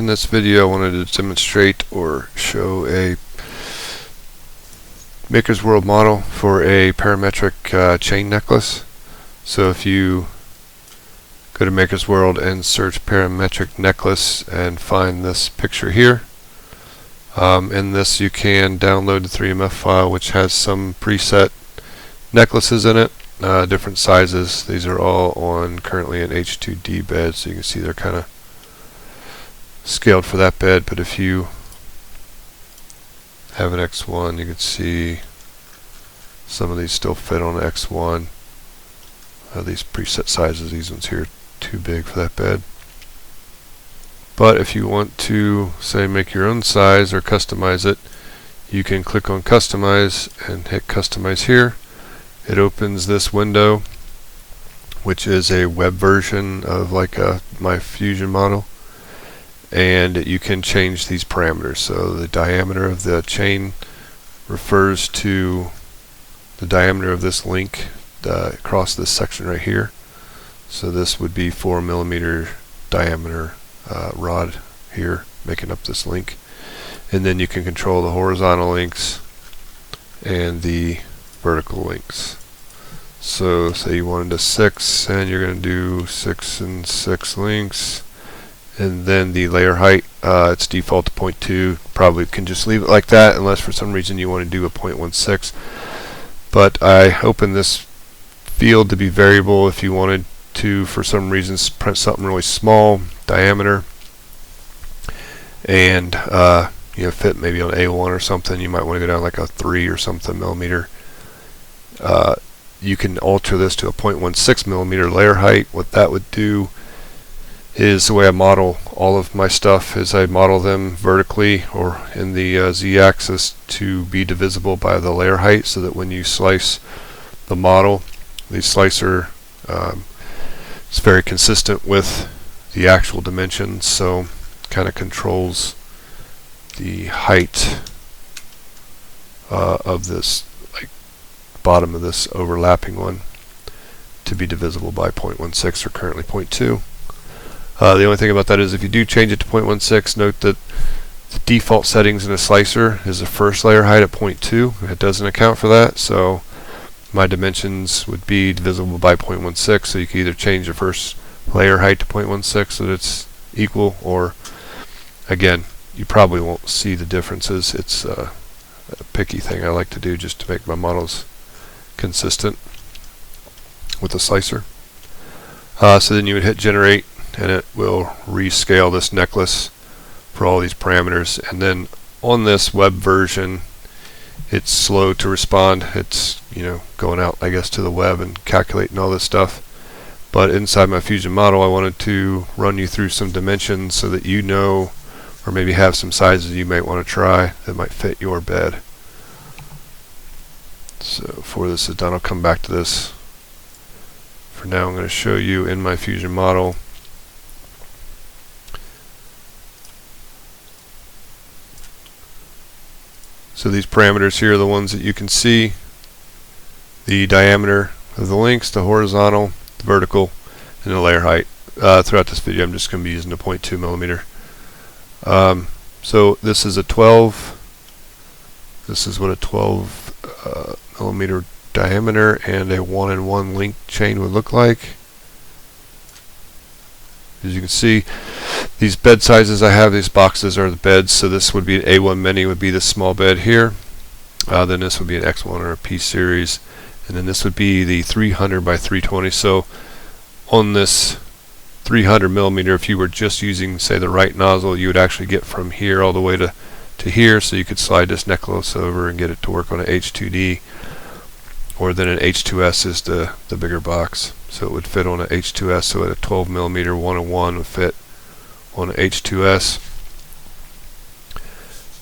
this video I wanted to demonstrate or show a Maker's World model for a parametric chain necklace. So if you go to Maker's World and search parametric necklace and find this picture here, in this you can download the 3MF file, which has some preset necklaces in it, different sizes. These are all on currently an H2D bed, so you can see they're kind of scaled for that bed, but if you have an X1, you can see some of these still fit on X1. These preset sizes, these ones here are too big for that bed. But if you want to, say, make your own size or customize it, you can click on Customize and hit Customize here. It opens this window, which is a web version of like my Fusion model. And you can change these parameters. So the diameter of the chain refers to the diameter of this link across this section right here. So this would be 4mm diameter rod here making up this link. And then you can control the horizontal links and the vertical links. So say you wanted a 6 and you're going to do 6 and 6 links. And then the layer height, it's default to 0.2. Probably can just leave it like that unless for some reason you want to do a 0.16. But I open this field to be variable if you wanted to, for some reason, print something really small, diameter, and fit maybe on A1 or something. You might want to go down like a 3 or something millimeter. You can alter this to a 0.16 millimeter layer height. What that would do is the way I model all of my stuff is I model them vertically or in the z-axis to be divisible by the layer height, so that when you slice the model, the slicer is very consistent with the actual dimensions, so kind of controls the height of this, like bottom of this overlapping one, to be divisible by 0.16 or currently 0.2. The only thing about that is if you do change it to 0.16, note that the default settings in a slicer is the first layer height at 0.2. It doesn't account for that, so my dimensions would be divisible by 0.16, so you can either change the first layer height to 0.16 so that it's equal, or again, you probably won't see the differences. It's a picky thing I like to do just to make my models consistent with the slicer. So then you would hit generate, and it will rescale this necklace for all these parameters. And then on this web version, it's slow to respond. It's going out, I guess, to the web and calculating all this stuff. But inside my Fusion model, I wanted to run you through some dimensions so that you know, or maybe have some sizes you might want to try that might fit your bed. So before this is done, I'll come back to this. For now, I'm going to show you in my Fusion model so these parameters here are the ones that you can see: the diameter of the links, the horizontal, the vertical, and the layer height. Throughout this video, I'm just going to be using a 0.2 millimeter. So this is a 12. This is what a 12 millimeter diameter and a 1-in-1 link chain would look like. As you can see, these bed sizes I have, these boxes are the beds, so this would be an A1 mini, would be the small bed here. Then this would be an X1 or a P series, and then this would be the 300 by 320. So on this 300 millimeter, if you were just using, say, the right nozzle, you would actually get from here all the way to here, so you could slide this necklace over and get it to work on an H2D, or then an H2S is the bigger box. So it would fit on an H2S, so at a 12 millimeter 1-in-1 would fit on an H2S.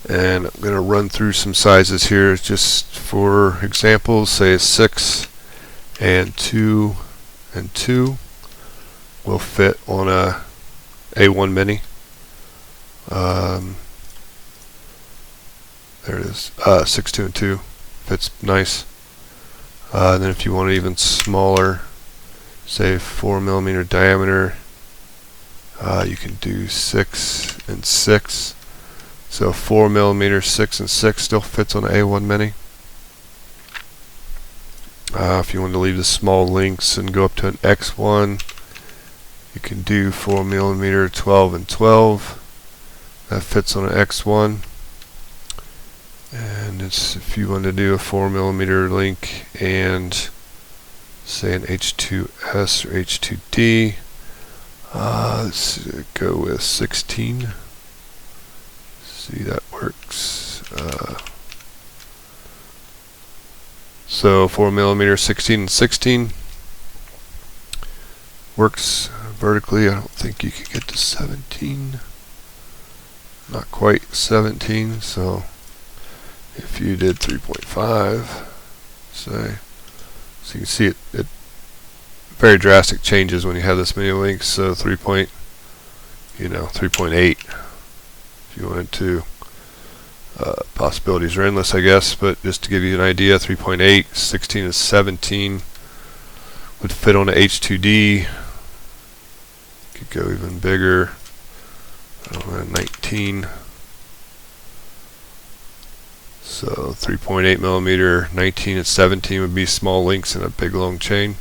And I'm going to run through some sizes here just for examples. Say a 6 and 2 and 2 will fit on a A1 mini. There it is. 6, 2, and 2 fits nice. And then if you want it even smaller, say 4 millimeter diameter, You can do 6 and 6. So 4mm, 6 and 6 still fits on an A1 Mini. If you want to leave the small links and go up to an X1, you can do 4mm, 12 and 12. That fits on an X1. And it's, if you want to do a 4mm link and say an H2S or H2D, let's go with 16. See, that works. So 4mm, 16 and 16 works vertically. I don't think you could get to 17. Not quite 17. So if you did 3.5, say, so you can see it very drastic changes when you have this many links. So 3.8 if you wanted to. Possibilities are endless, I guess, but just to give you an idea, 3.8, 16 to 17 would fit on a H2D. Could go even bigger. I don't know, 19. So 3.8mm, 19 and 17 would be small links in a big long chain.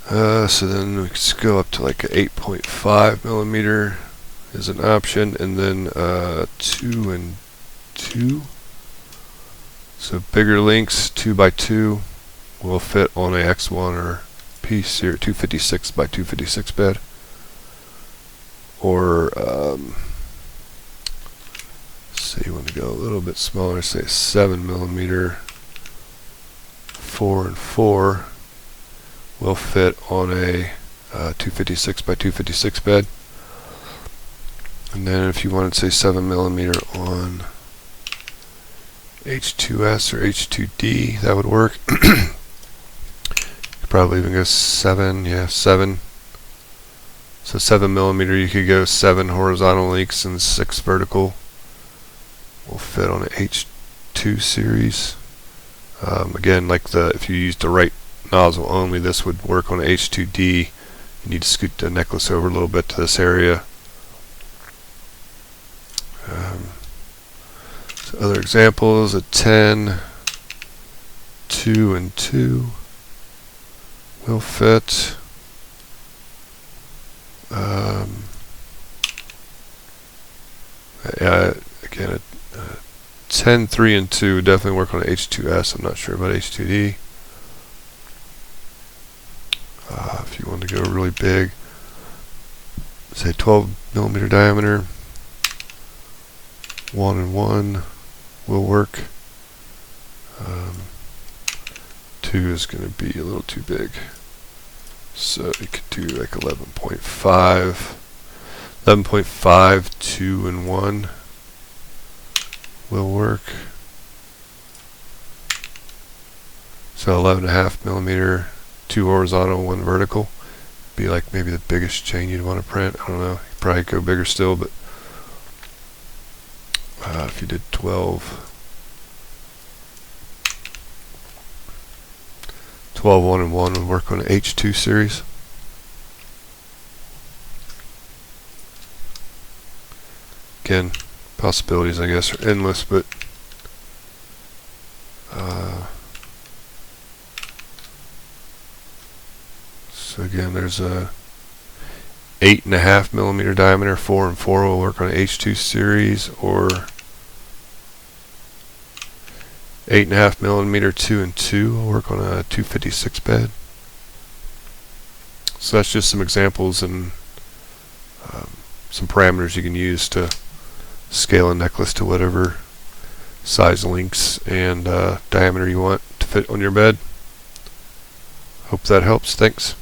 So then we could go up to like a 8.5mm is an option, and then 2 and 2. So bigger links, 2x2, will fit on a X1 or P series 256 by 256 bed, or say you want to go a little bit smaller, say 7mm, 4 and 4 will fit on a 256 by 256 bed. And then if you wanted to say 7mm on H2S or H2D, that would work. You could probably even go 7, yeah, 7. So 7mm, you could go 7 horizontal links and 6 vertical. Will fit on an H2 series. Again, like if you used the right nozzle only, this would work on an H2D. You need to scoot the necklace over a little bit to this area. So other examples, a 10, 2 and 2 will fit. Again, a 10, 3 and 2 definitely work on an H2S. I'm not sure about H2D. If you want to go really big, say 12mm diameter, 1 and 1 will work. 2 is going to be a little too big, so you could do like 11.5, 11.5, 2 and 1 will work. So 11.5mm, 2 horizontal, 1 vertical. Be like maybe the biggest chain you'd want to print. I don't know. You'd probably go bigger still, but if you did 12, 1 and 1 would work on an H2 series. Again, possibilities, I guess, are endless, but so again, there's a 8.5mm diameter, 4 and 4 will work on an H2 series, or 8.5mm, 2 and 2 will work on a 256 bed. So that's just some examples and some parameters you can use to scale a necklace to whatever size links and diameter you want to fit on your bed. Hope that helps. Thanks.